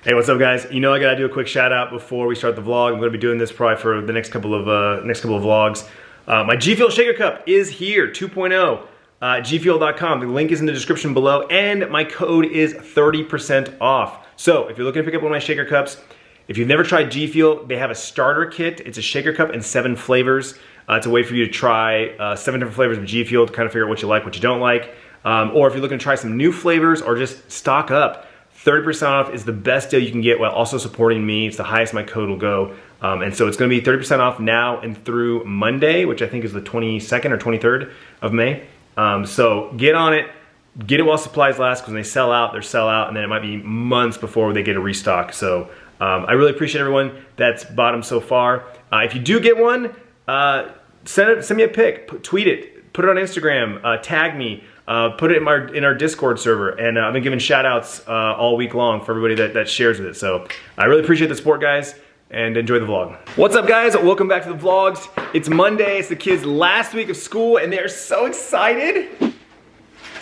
Hey, what's up, guys? You know I gotta do a quick shout out before we start the vlog. I'm gonna be doing this probably for the next couple of vlogs. My G Fuel Shaker Cup is here, 2.0. gfuel.com. The link is in the description below, and my code is 30% off. So if you're looking to pick up one of my shaker cups, if you've never tried G Fuel, they have a starter kit. It's a shaker cup in 7 flavors. It's a way for you to try 7 different flavors of G Fuel to kind of figure out what you like, what you don't like. Or if you're looking to try some new flavors or just stock up, 30% off is the best deal you can get while also supporting me. It's the highest my code will go. And so it's gonna be 30% off now and through Monday, which I think is the 22nd or 23rd of May. So get on it, get it while supplies last, because when they sell out, they're sell out, and then it might be months before they get a restock. So I really appreciate everyone that's bought them so far. If you do get one, send me a pic, tweet it, put it on Instagram, tag me. Put it in our Discord server, and I've been giving shout outs all week long for everybody that shares with it. So I really appreciate the support, guys, and enjoy the vlog. What's up, guys? Welcome back to the vlogs. It's Monday, it's the kids' last week of school, and they're so excited.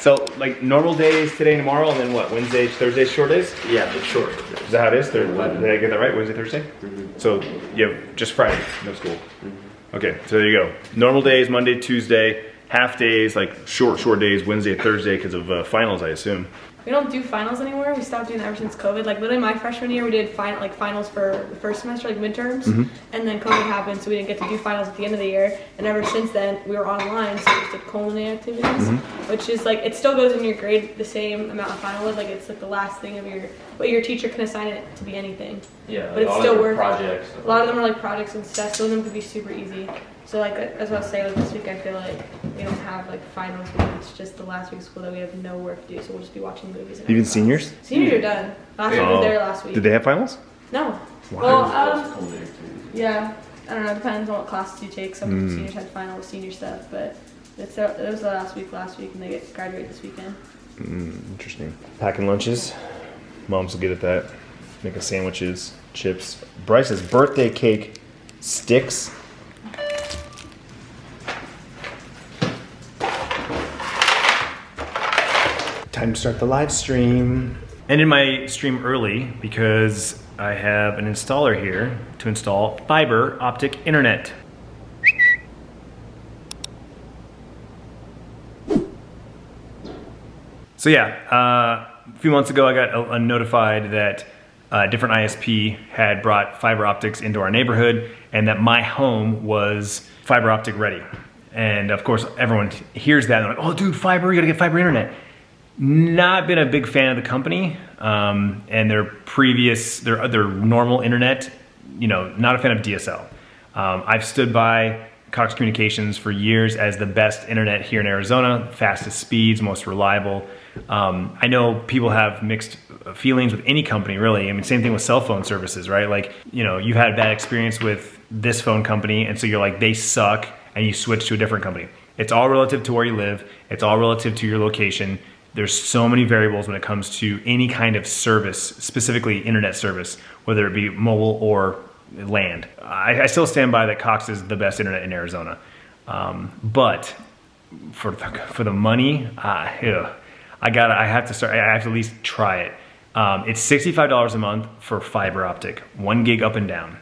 So like normal days today and tomorrow, and then what, Wednesday, Thursday, short days? Yeah, it's short. Is that how it is? Did I get that right? Wednesday, Thursday? Mm-hmm. So you have just Friday, no school. Mm-hmm. Okay, so there you go. Normal days, Monday, Tuesday. Half days, like short days, Wednesday, Thursday, because of finals, I assume. We don't do finals anymore. We stopped doing that ever since COVID. Like literally my freshman year, we did finals for the first semester, like midterms, and then COVID happened, so we didn't get to do finals at the end of the year. And ever since then, we were online, so we just did culinary activities, which is like, it still goes in your grade the same amount of final would. Like it's like the last thing of but your teacher can assign it to be anything. Yeah, but it's still worth projects. A lot of them are like projects and stuff. Some of them could be super easy. So like, as I was saying, like this week I feel like we don't have like finals week. It's just the last week of school that we have no work to do, so we'll just be watching movies. And Even seniors? Seniors are done. Last week was there last week. Did they have finals? No. Wow. Well, yeah, I don't know. It depends on what classes you take. Some seniors had final senior stuff, but it was the last week, and they get graduate this weekend. Interesting. Packing lunches. Mom's will get at that. Making sandwiches, chips. Bryce's birthday cake sticks. Time to start the live stream. Ended my stream early because I have an installer here to install fiber optic internet. So yeah, a few months ago I got notified that a different ISP had brought fiber optics into our neighborhood, and that my home was fiber optic ready. And of course everyone hears that and they're like, oh dude, fiber, you gotta get fiber internet. Not been a big fan of the company and their normal internet, you know, not a fan of DSL. I've stood by Cox Communications for years as the best internet here in Arizona, fastest speeds, most reliable. I know people have mixed feelings with any company, really. I mean, same thing with cell phone services, right? Like, you know, you've had a bad experience with this phone company, and so you're like, they suck, and you switch to a different company. It's all relative to where you live. It's all relative to your location. There's so many variables when it comes to any kind of service, specifically internet service, whether it be mobile or land. I still stand by that Cox is the best internet in Arizona. But for the money, I have to at least try it. It's $65 a month for fiber optic, 1 gig up and down.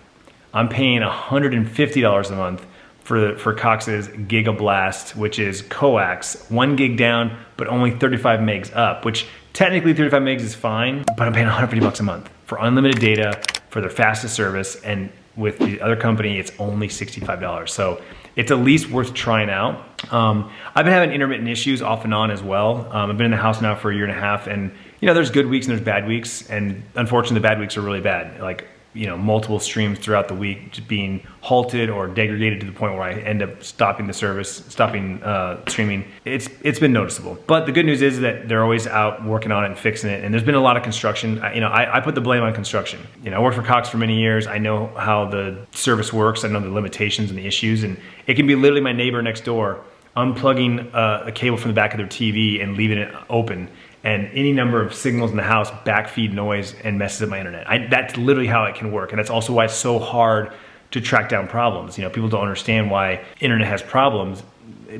I'm paying $150 a month for Cox's Gigablast, which is coax, 1 gig down, but only 35 megs up, which technically 35 megs is fine, but I'm paying $150 a month for unlimited data, for their fastest service, and with the other company, it's only $65. So it's at least worth trying out. I've been having intermittent issues off and on as well. I've been in the house now for 1.5 years, and you know, there's good weeks and there's bad weeks, and unfortunately the bad weeks are really bad. Like, you know, multiple streams throughout the week just being halted or degraded to the point where I end up stopping the service, stopping streaming. It's been noticeable. But the good news is that they're always out working on it and fixing it. And there's been a lot of construction. I put the blame on construction. You know, I worked for Cox for many years. I know how the service works. I know the limitations and the issues. And it can be literally my neighbor next door unplugging a cable from the back of their TV and leaving it open. And any number of signals in the house backfeed noise and messes up my internet. That's literally how it can work. And that's also why it's so hard to track down problems. You know, people don't understand why internet has problems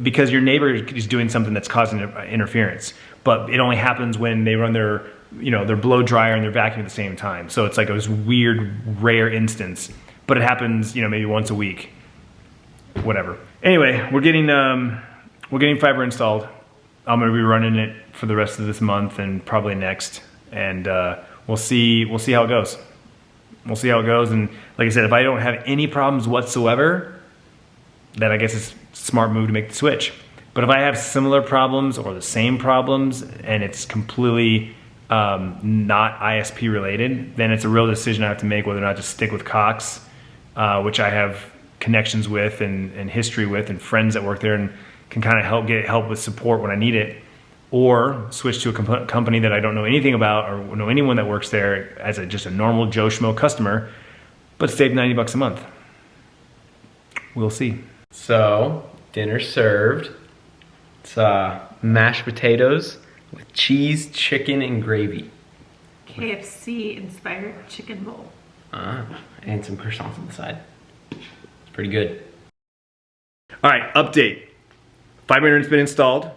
because your neighbor is doing something that's causing interference. But it only happens when they run their their blow dryer and their vacuum at the same time. So it's like this weird, rare instance, but it happens, maybe once a week, whatever. Anyway, we're getting fiber installed. I'm gonna be running it for the rest of this month and probably next, and we'll see how it goes. We'll see how it goes, and like I said, if I don't have any problems whatsoever, then I guess it's a smart move to make the switch. But if I have similar problems or the same problems and it's completely not ISP related, then it's a real decision I have to make whether or not to stick with Cox, which I have connections with and history with and friends that work there and can kind of get help with support when I need it, or switch to a company that I don't know anything about or know anyone that works there as just a normal Joe Schmo customer, but save $90 a month. We'll see. So, dinner served. It's mashed potatoes with cheese, chicken, and gravy. KFC inspired chicken bowl. And some croissants on the side. It's pretty good. All right, update. Fiber internet's been installed.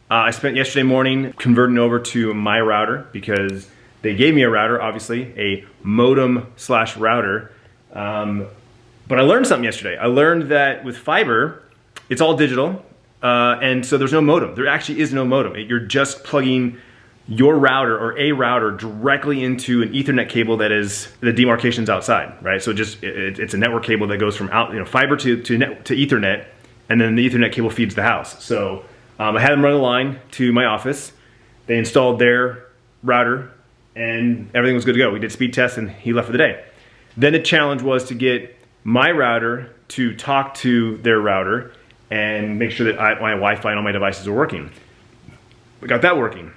I spent yesterday morning converting over to my router because they gave me a router, obviously, a modem/router. But I learned something yesterday. I learned that with fiber, it's all digital, and so there's no modem. There actually is no modem. You're just plugging your router or a router directly into an Ethernet cable that is the demarcations outside, right? So it's a network cable that goes from fiber to Ethernet, and then the Ethernet cable feeds the house. So I had them run a line to my office. They installed their router, and everything was good to go. We did speed tests, and he left for the day. Then the challenge was to get my router to talk to their router and make sure that my Wi-Fi and all my devices are working. We got that working.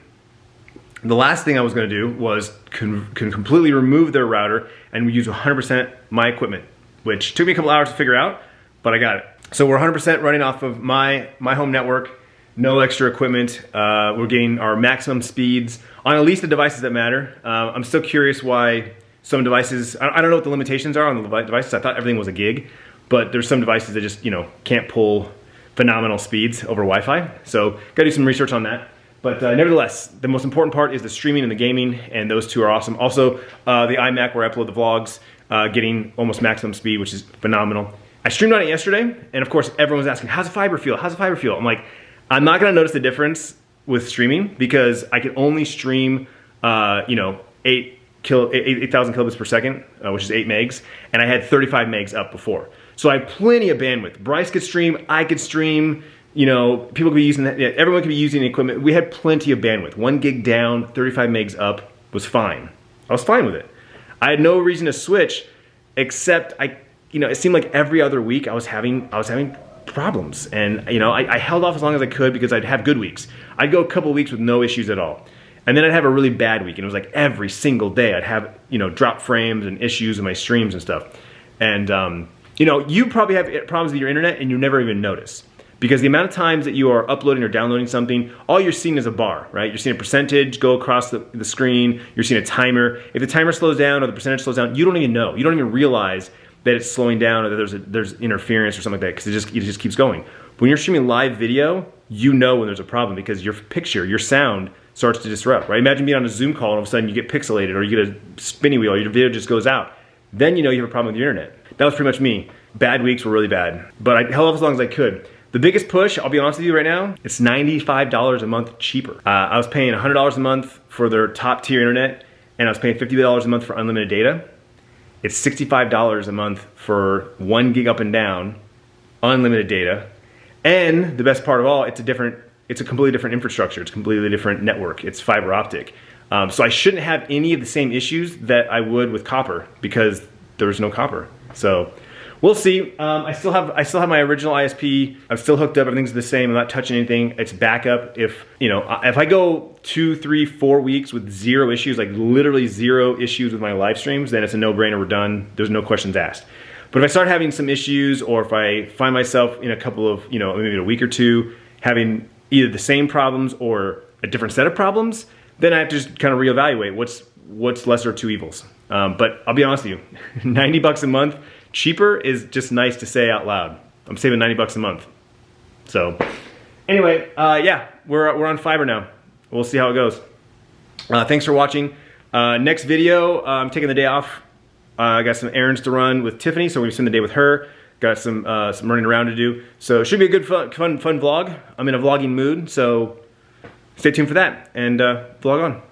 The last thing I was going to do was completely remove their router and use 100% my equipment, which took me a couple hours to figure out, but I got it. So we're 100% running off of my home network, no extra equipment. We're getting our maximum speeds on at least the devices that matter. I'm still curious why some devices, I don't know what the limitations are on the devices. I thought everything was a gig, but there's some devices that just, can't pull phenomenal speeds over Wi-Fi. So gotta do some research on that. But nevertheless, the most important part is the streaming and the gaming, and those two are awesome. Also, the iMac where I upload the vlogs, getting almost maximum speed, which is phenomenal. I streamed on it yesterday, and of course everyone was asking, how's the fiber feel? How's the fiber feel? I'm like, I'm not gonna notice the difference with streaming because I can only stream, 8,000 kilobits per second, which is 8 megs, and I had 35 megs up before. So I have plenty of bandwidth. Bryce could stream, I could stream, people could be using that, everyone could be using the equipment. We had plenty of bandwidth. 1 gig down, 35 megs up was fine. I was fine with it. I had no reason to switch, except it seemed like every other week I was having problems, and I held off as long as I could because I'd have good weeks. I'd go a couple weeks with no issues at all, and then I'd have a really bad week, and it was like every single day I'd have drop frames and issues in my streams and stuff. And you probably have problems with your internet and you never even notice, because the amount of times that you are uploading or downloading something, all you're seeing is a bar, right? You're seeing a percentage go across the screen. You're seeing a timer. If the timer slows down or the percentage slows down, you don't even know. You don't even realize that it's slowing down or that there's interference or something like that, because it just keeps going. When you're streaming live video, you know when there's a problem because your picture, your sound starts to disrupt, right? Imagine being on a Zoom call and all of a sudden you get pixelated or you get a spinny wheel, your video just goes out. Then you know you have a problem with your internet. That was pretty much me. Bad weeks were really bad, but I held off as long as I could. The biggest push, I'll be honest with you right now, it's $95 a month cheaper. I was paying $100 a month for their top tier internet, and I was paying $50 a month for unlimited data. It's $65 a month for 1 gig up and down, unlimited data. And the best part of all, it's a completely different infrastructure. It's a completely different network. It's fiber optic. So I shouldn't have any of the same issues that I would with copper because there's no copper. So we'll see. I still have my original ISP. I'm still hooked up. Everything's the same. I'm not touching anything. It's backup. If I go 2, 3, 4 weeks with zero issues, like literally zero issues with my live streams, then it's a no-brainer. We're done. There's no questions asked. But if I start having some issues, or if I find myself in a couple of, maybe a week or two, having either the same problems or a different set of problems, then I have to just kind of reevaluate what's lesser of two evils. But I'll be honest with you, $90 a month cheaper is just nice to say out loud. I'm saving $90 a month. So anyway, yeah, we're on fiber now. We'll see how it goes. Thanks for watching. Next video, I'm taking the day off. I got some errands to run with Tiffany, so we're gonna spend the day with her. Got some running around to do. So it should be a good fun vlog. I'm in a vlogging mood, so stay tuned for that and vlog on.